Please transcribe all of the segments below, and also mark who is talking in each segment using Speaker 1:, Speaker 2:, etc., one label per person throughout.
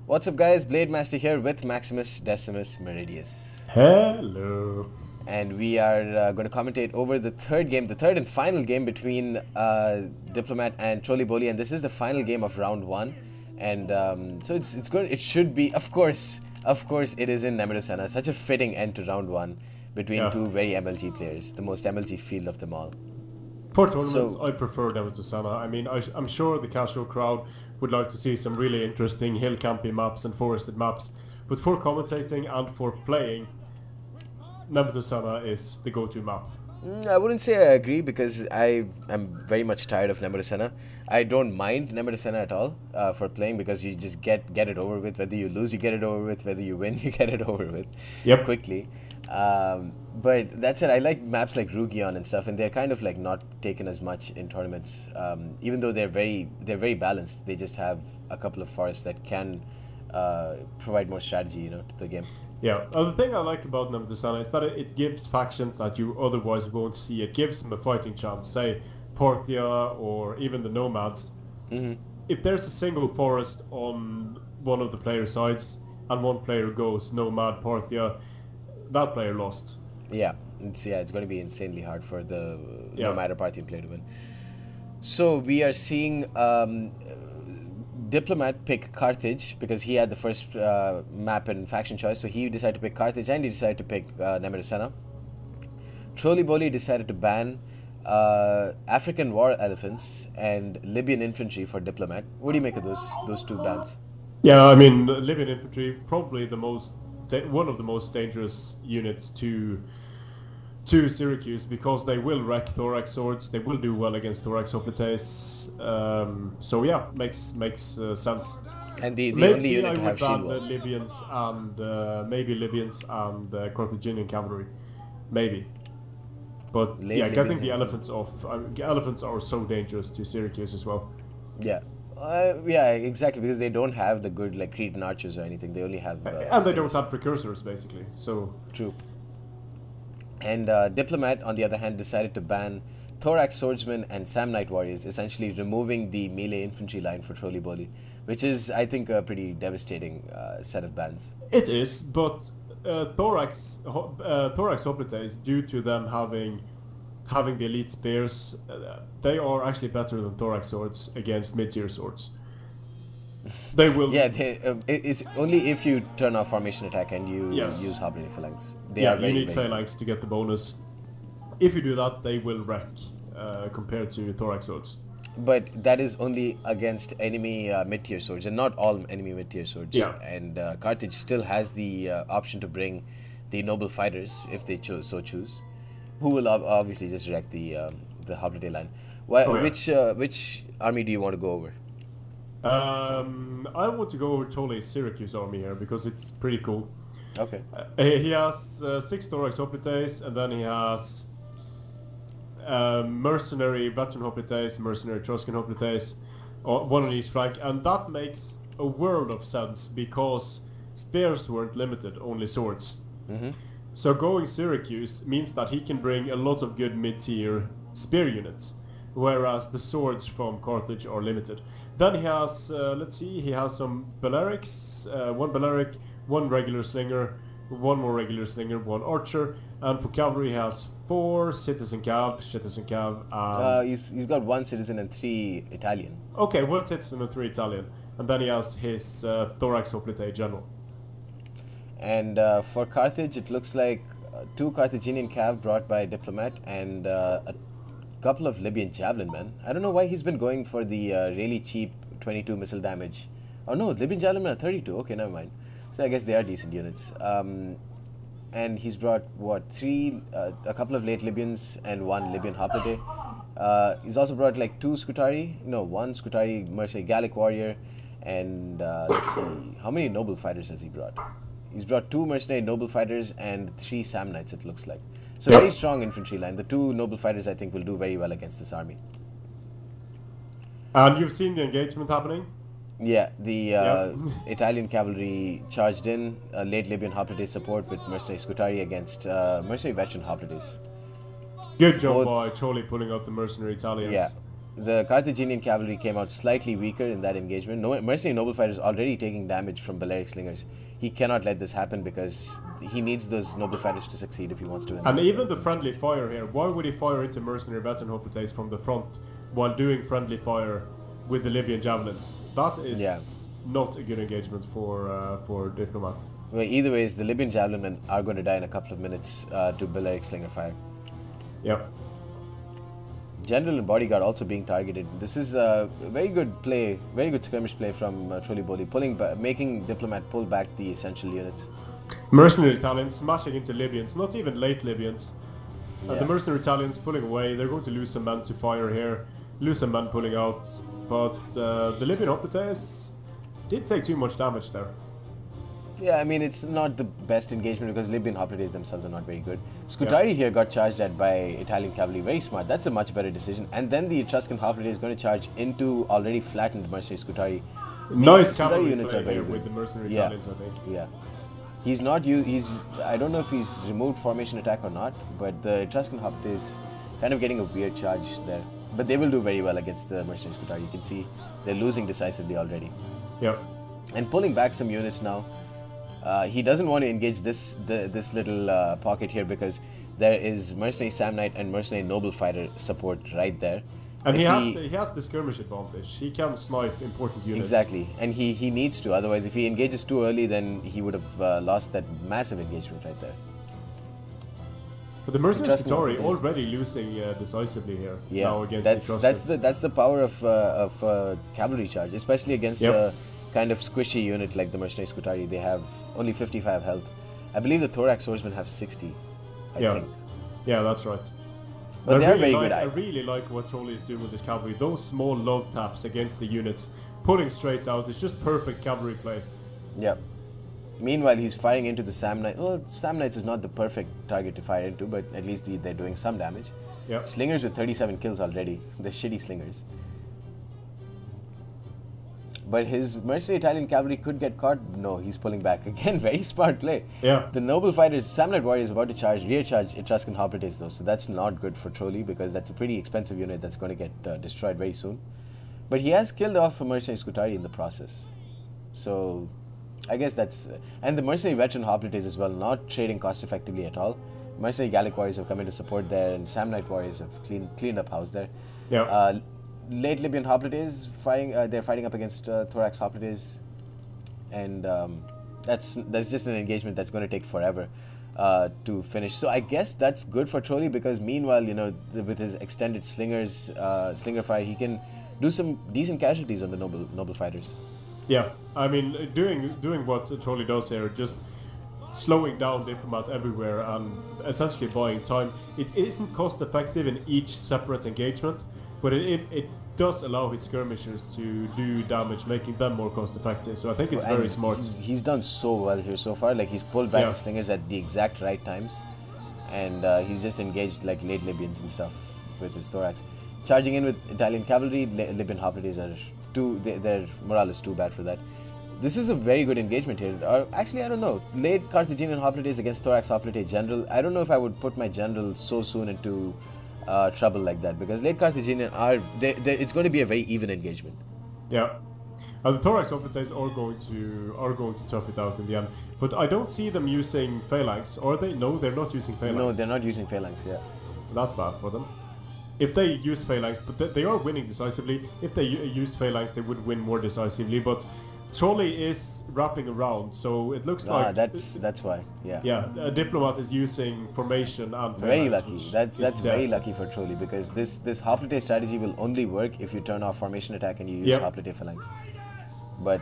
Speaker 1: What's up, guys? Blade Master here with Maximus Decimus Meridius.
Speaker 2: Hello.
Speaker 1: And we are going to commentate over the third game, the third and final game between Diplomat and Trollyboli, and this is the final game of round one. And so it's good. It should be, of course, it is in Nemerisana. Such a fitting end to round one between two very MLG players, the most MLG field of them all.
Speaker 2: For tournaments, I prefer Nemerisana. I mean, I'm sure the casual crowd would like to see some really interesting hill camping maps and forested maps, but for commentating and for playing, Nemerisana is the go-to map.
Speaker 1: I wouldn't say I agree because I am very much tired of Nemerisana. I don't mind Nemerisana at all for playing because you just get it over with. Whether you lose, you get it over with. Whether you win, you get it over with quickly. But that's it. I like maps like Rugion and stuff, and they're kind of like not taken as much in tournaments. Even though they're very balanced, they just have a couple of forests that can provide more strategy, you know, to the game.
Speaker 2: Yeah, the thing I like about Nemerisana is that it gives factions that you otherwise won't see. It gives them a fighting chance. Say Portia or even the Nomads. If there's a single forest on one of the player sides and one player goes Nomad Portia, that player lost.
Speaker 1: Yeah, it's going to be insanely hard for the Nomad or Parthian player to win. So we are seeing Diplomat pick Carthage because he had the first map and faction choice, so he decided to pick Carthage and he decided to pick Nemerisana. Trollyboli decided to ban African war elephants and Libyan infantry for Diplomat. What do you make of those two bans?
Speaker 2: Yeah, I mean, Libyan infantry probably one of the most dangerous units to Syracuse because they will wreck Thorax swords. They will do well against Thorax hoplites. So yeah, makes sense.
Speaker 1: And the only unit to have shield wall.
Speaker 2: Libyans and maybe Libyans and Carthaginian cavalry, maybe. But yeah, getting the elephants off. Elephants are so dangerous to Syracuse as well.
Speaker 1: Yeah. Yeah, exactly, because they don't have the good like Cretan archers or anything. They only have
Speaker 2: and they don't have precursors basically. So
Speaker 1: true. And Diplomat, on the other hand, decided to ban Thorax swordsmen and Samnite warriors, essentially removing the melee infantry line for Trollyboli, which is, I think, a pretty devastating set of bans.
Speaker 2: It is, but Thorax hoplites, due to them having the elite spears, they are actually better than Thorax swords against mid-tier swords. They will.
Speaker 1: Yeah, it's only if you turn off formation attack and you use hoplite phalanx.
Speaker 2: You need phalanx to get the bonus. If you do that, they will wreck compared to Thorax swords.
Speaker 1: But that is only against enemy mid-tier swords, and not all enemy mid-tier swords.
Speaker 2: Yeah.
Speaker 1: And Carthage still has the option to bring the noble fighters if they choose, who will obviously just wreck the hoplite line. Which army do you want to go over?
Speaker 2: I want to go over Trolley's Syracuse army here because it's pretty cool.
Speaker 1: Okay.
Speaker 2: He has 6 Thorax hoplites, and then he has Mercenary veteran hoplites, Mercenary Etruscan hoplites, one on each flank, and that makes a world of sense because spears weren't limited, only swords. So going Syracuse means that he can bring a lot of good mid-tier spear units, whereas the swords from Carthage are limited. Then he has, let's see, he has some Balearics, one Balearic, one regular Slinger, one more regular Slinger, one Archer, and for cavalry he has 4 Citizen Cav,
Speaker 1: he's got 1 Citizen and 3 Italian.
Speaker 2: Okay, 1 Citizen and 3 Italian, and then he has his Thorax hoplite general.
Speaker 1: And for Carthage, it looks like 2 Carthaginian Cav brought by Diplomat and a couple of Libyan Javelin men. I don't know why he's been going for the really cheap 22 missile damage. Oh no, Libyan Javelin men are 32. Okay, never mind. So I guess they are decent units. And he's brought what, a couple of late Libyans and 1 Libyan hoplite. He's also brought like 2 Scutari. No, 1 Scutari Mercenary Gallic warrior, and let's see, how many noble fighters has he brought? He's brought 2 mercenary noble fighters and 3 Samnites, it looks like. So very strong infantry line. The 2 noble fighters, I think, will do very well against this army.
Speaker 2: And you've seen the engagement happening?
Speaker 1: Yeah, the Italian cavalry charged in, late Libyan hoplite support with mercenary Scutari against mercenary veteran hoplites.
Speaker 2: Good job by Trolley pulling out the mercenary Italians.
Speaker 1: Yeah, The Carthaginian cavalry came out slightly weaker in that engagement. Mercenary Noble Fighter is already taking damage from Balearic Slingers. He cannot let this happen because he needs those Noble Fighters to succeed if he wants to win.
Speaker 2: And even the friendly fire here, why would he fire into Mercenary Veteran Hoplites from the front while doing friendly fire with the Libyan Javelins? That is not a good engagement for Diplomat.
Speaker 1: Well, either way, the Libyan Javelin are going to die in a couple of minutes to Balearic Slinger fire.
Speaker 2: Yep.
Speaker 1: General and Bodyguard also being targeted. This is a very good play, very good skirmish play from Trollyboli, making Diplomat pull back the essential units.
Speaker 2: Mercenary Italians smashing into Libyans, not even late Libyans. The Mercenary Italians pulling away. They're going to lose some men to fire here, lose some men pulling out. But the Libyan Hoplites did take too much damage there.
Speaker 1: Yeah, I mean, it's not the best engagement because Libyan Hoplites themselves are not very good. Scutari here got charged at by Italian cavalry. Very smart. That's a much better decision. And then the Etruscan Hoplite is going to charge into already flattened Mercenary Scutari.
Speaker 2: Nice cavalry units are very good with the Mercenary Italians, I think.
Speaker 1: Yeah. He's not I don't know if he's removed formation attack or not, but the Etruscan Hoplite is kind of getting a weird charge there. But they will do very well against the Mercenary Scutari. You can see they're losing decisively already.
Speaker 2: Yep.
Speaker 1: And pulling back some units now. He doesn't want to engage this little pocket here because there is Mercenary Samnite and Mercenary Noble Fighter support right there.
Speaker 2: And he has the skirmish advantage. He can snipe important units.
Speaker 1: Exactly, and he needs to. Otherwise, if he engages too early, then he would have lost that massive engagement right there.
Speaker 2: But the Mercenary Scutari already losing decisively here.
Speaker 1: Yeah,
Speaker 2: now against
Speaker 1: that's the power of cavalry charge, especially against kind of squishy unit like the Mercenary Scutari. They have only 55 health. I believe the Thorax Swordsmen have 60, I think.
Speaker 2: Yeah, that's right.
Speaker 1: But they are very good.
Speaker 2: I really like what Trolly is doing with his cavalry. Those small love taps against the units, pulling straight out. It's just perfect cavalry play.
Speaker 1: Yeah. Meanwhile, he's firing into the Samnites. Well, Samnites is not the perfect target to fire into, but at least they're doing some damage.
Speaker 2: Yeah.
Speaker 1: Slingers with 37 kills already. The shitty Slingers. But his Mercenary Italian cavalry could get caught. No, he's pulling back. Again, very smart play.
Speaker 2: Yeah.
Speaker 1: The Noble Fighters, Samnite Warrior is about to rear charge Etruscan Hoplites though. So that's not good for Trolly because that's a pretty expensive unit that's going to get destroyed very soon. But he has killed off a Mercenary Scutari in the process. So I guess that's... and the Mercenary Veteran Hoplites as well, not trading cost effectively at all. Mercenary Gallic Warriors have come in to support there and Samnite Warriors have cleaned up house there.
Speaker 2: Yeah.
Speaker 1: Late Libyan Hoplites fighting. They're fighting up against Thorax Hoplites, and that's just an engagement that's going to take forever to finish. So I guess that's good for Trolly because meanwhile, you know, with his extended slingers, slinger fire, he can do some decent casualties on the noble fighters.
Speaker 2: Yeah, I mean, doing what Trolly does here, just slowing down Diplomat everywhere and essentially buying time. It isn't cost effective in each separate engagement. But it does allow his skirmishers to do damage, making them more cost effective. So I think it's very smart.
Speaker 1: He's done so well here so far. Like he's pulled back the slingers at the exact right times, and he's just engaged like late Libyans and stuff with his Thorax. Charging in with Italian cavalry, Libyan Hoplites are their morale is too bad for that. This is a very good engagement here. Or actually, I don't know. Late Carthaginian Hoplites against Thorax Hoplite General. I don't know if I would put my general so soon into trouble like that because late Carthaginian it's going to be a very even engagement.
Speaker 2: Yeah, and the Thorax Hoplites are going to tough it out in the end. But I don't see them using phalanx, are they? No, they're not using phalanx.
Speaker 1: No, they're not using phalanx. Yeah,
Speaker 2: that's bad for them. If they used phalanx, but they are winning decisively. If they used phalanx, they would win more decisively. But Trolley is wrapping around, so it looks like
Speaker 1: that's why. Yeah.
Speaker 2: Yeah, a Diplomat is using formation and phalanx.
Speaker 1: Very lucky. That's very lucky for Trolley because this Hoplite strategy will only work if you turn off formation attack and you use Hoplite phalanx. But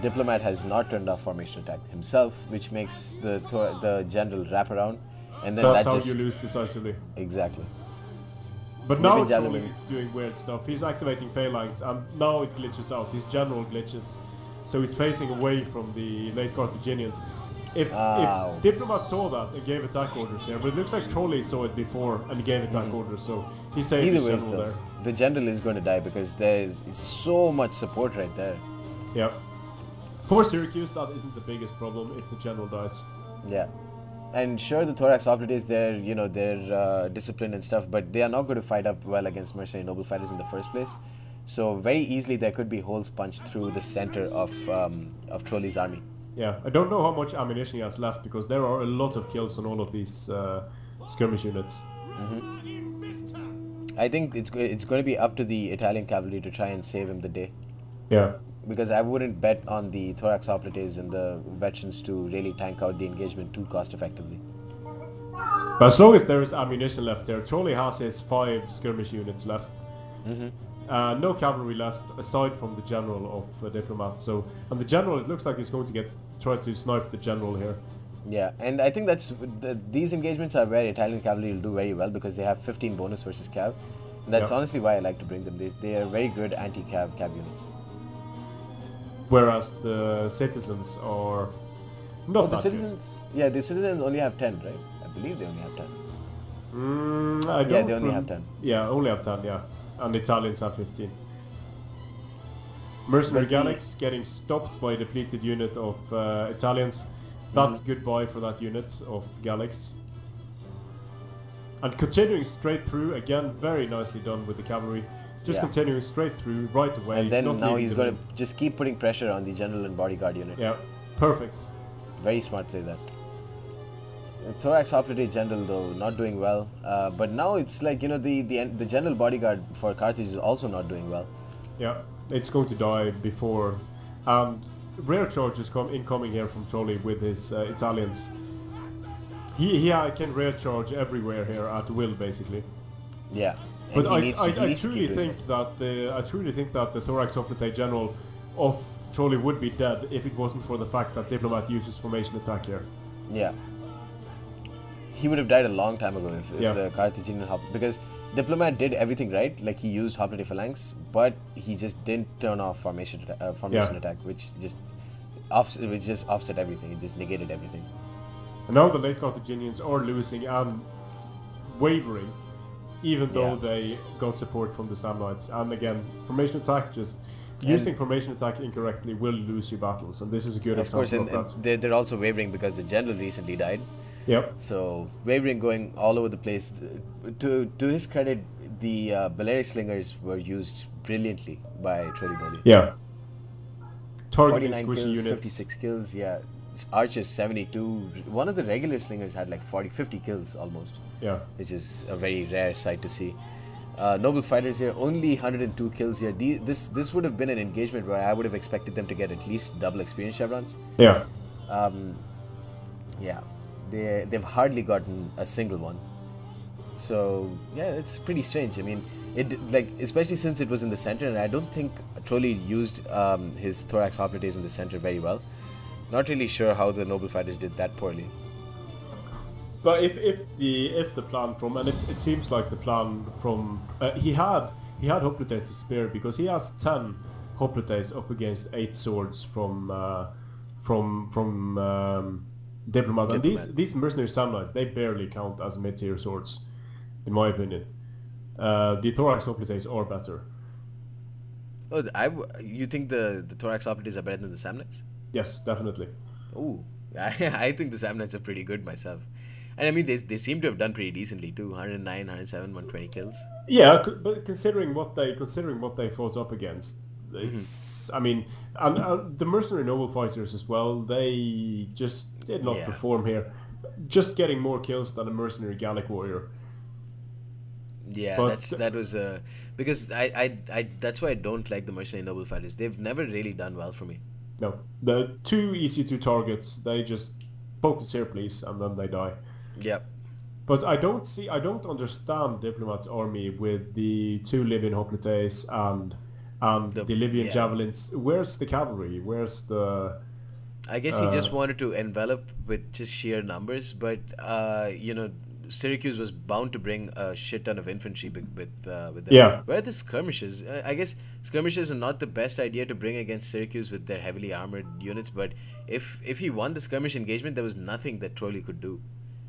Speaker 1: Diplomat has not turned off formation attack himself, which makes the general wrap around, and then
Speaker 2: that's how you lose decisively.
Speaker 1: Exactly.
Speaker 2: But now Trolley is doing weird stuff. He's activating phalanx, and now it glitches out. His general glitches. So he's facing away from the late Carthaginians. If Diplomat saw that and gave attack orders here, but it looks like Trolley saw it before and gave attack orders, so he saved his general there.
Speaker 1: The general is going to die because there is so much support right there.
Speaker 2: Yeah. For Syracuse, that isn't the biggest problem if the general dies.
Speaker 1: Yeah. And sure, the Thorax operatives, they're disciplined and stuff, but they are not going to fight up well against mercenary noble fighters in the first place. So very easily there could be holes punched through the center of Trolley's army.
Speaker 2: Yeah, I don't know how much ammunition he has left because there are a lot of kills on all of these skirmish units.
Speaker 1: I think it's going to be up to the Italian cavalry to try and save him the day.
Speaker 2: Yeah.
Speaker 1: Because I wouldn't bet on the Thorax operatives and the veterans to really tank out the engagement too cost effectively.
Speaker 2: But as long as there is ammunition left there, Trolley has his 5 skirmish units left. No cavalry left aside from the general of Diplomat. So, and the general, it looks like he's going to try to snipe the general here.
Speaker 1: Yeah, and I think these engagements are where Italian cavalry will do very well because they have 15 bonus versus cav. And that's honestly why I like to bring them. They are very good anti-cav units.
Speaker 2: Whereas the citizens are not
Speaker 1: the citizens good. Yeah, the citizens only have 10, right? I believe they only have 10.
Speaker 2: I don't
Speaker 1: yeah, they only have 10.
Speaker 2: Yeah, only have 10, yeah. And the Italians have 15. Mercenary Gallics getting stopped by a depleted unit of Italians. That's goodbye for that unit of Gallics. And continuing straight through, again, very nicely done with the cavalry. Just continuing straight through, right away.
Speaker 1: And then now he's going to just keep putting pressure on the general and bodyguard unit.
Speaker 2: Yeah, perfect.
Speaker 1: Very smart play there. The Thorax operative general though, not doing well. But now it's like, the general bodyguard for Carthage is also not doing well.
Speaker 2: Yeah, it's going to die before. Rare charges incoming here from Trolley with his Italians. He can rare charge everywhere here at will, basically.
Speaker 1: Yeah.
Speaker 2: But I truly think that the Thorax Operate General of Trolley would be dead if it wasn't for the fact that Diplomat uses formation attack here.
Speaker 1: Yeah. He would have died a long time ago if the Carthaginian because Diplomat did everything right, like he used Hoplite Phalanx, but he just didn't turn off formation attack, which just offset everything. It just negated everything.
Speaker 2: And now the late Carthaginians are losing and wavering, even though they got support from the Samnites. And again, formation attack, using formation attack incorrectly will lose you battles, and this is a good example of that.
Speaker 1: They're also wavering because the general recently died.
Speaker 2: Yep.
Speaker 1: So wavering going all over the place. To his credit, the Balearic Slingers were used brilliantly by Trollyboli.
Speaker 2: Yeah.
Speaker 1: Targeting 49 kills, units. 56 kills, yeah. Archers 72. One of the regular slingers had like 50 kills almost.
Speaker 2: Yeah.
Speaker 1: Which is a very rare sight to see. Noble fighters here, only 102 kills here. This would have been an engagement where I would have expected them to get at least double experience chevrons.
Speaker 2: Yeah.
Speaker 1: Yeah. They've hardly gotten a single one. So yeah, it's pretty strange. I mean, especially since it was in the center, and I don't think Trolley used his Thorax operatives in the center very well. Not really sure how the noble fighters did that poorly.
Speaker 2: But if the plan from, and it seems like the plan from he had hoplites to spare because he has 10 hoplites up against 8 swords from Diplomat. And these mercenary Samnites, they barely count as mid-tier swords, in my opinion. The Thorax hoplites are better.
Speaker 1: Oh, you think the Thorax operatives are better than the Samnites?
Speaker 2: Yes, definitely.
Speaker 1: Oh, I think the Samnites are pretty good myself. And I mean, they seem to have done pretty decently too. 109, 107, 120 kills.
Speaker 2: Yeah, but considering what they fought up against, it's I mean, and the mercenary noble fighters as well. They just did not perform here. Just getting more kills than a mercenary Gallic warrior.
Speaker 1: Yeah, but that was because I that's why I don't like the mercenary noble fighters. They've never really done well for me.
Speaker 2: No, the too easy to target. They just focus here, please, and then they die.
Speaker 1: Yep.
Speaker 2: But I don't understand Diplomat's army with the 2 Libyan hoplites and the Libyan javelins. Where's the cavalry? Where's the?
Speaker 1: I guess he just wanted to envelop with just sheer numbers, but Syracuse was bound to bring a shit ton of infantry with them.
Speaker 2: Yeah.
Speaker 1: Where are the skirmishes? I guess skirmishes are not the best idea to bring against Syracuse with their heavily armored units, but if he won the skirmish engagement, there was nothing that Trolley could do.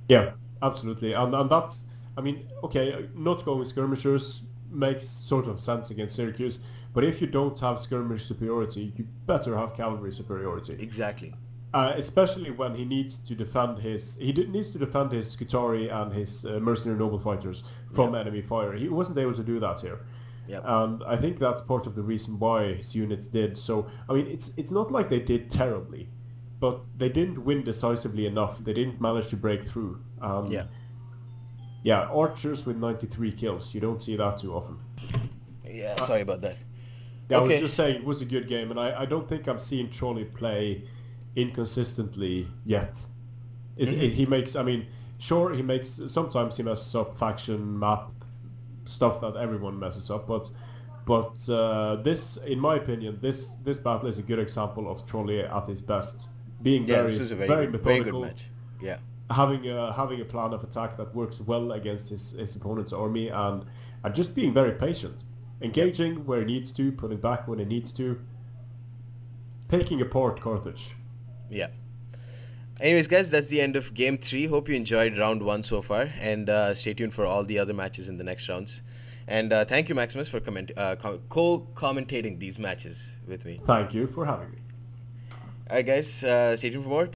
Speaker 2: Yeah, absolutely. And that's, I mean, okay, not going skirmishers makes sort of sense against Syracuse, but if you don't have skirmish superiority, you better have cavalry superiority.
Speaker 1: Exactly.
Speaker 2: Especially when he needs to defend his needs to defend his Skutari and his mercenary noble fighters from enemy fire. He wasn't able to do that here.
Speaker 1: Yep.
Speaker 2: And I think that's part of the reason why his units did. So I mean, it's not like they did terribly, but they didn't win decisively enough. They didn't manage to break through. Yeah, archers with 93 kills. You don't see that too often.
Speaker 1: Yeah, sorry about that.
Speaker 2: Yeah, okay. I was just saying it was a good game, and I don't think I've seen Trolley play inconsistently yet. He makes, I mean, sure, he makes, sometimes he messes up faction map stuff that everyone messes up, but this, in my opinion, this battle is a good example of Trolley at his best, being
Speaker 1: this is a very
Speaker 2: methodical,
Speaker 1: good match. Yeah,
Speaker 2: having a plan of attack that works well against his opponent's army, and just being very patient, engaging where he needs to, putting back when he needs to, taking apart Carthage.
Speaker 1: Yeah. Anyways, guys, that's the end of Game 3. Hope you enjoyed Round 1 so far, and stay tuned for all the other matches in the next rounds. And thank you, Maximus, for co-commentating these matches with me.
Speaker 2: Thank you for having me.
Speaker 1: Alright, guys, stay tuned for more.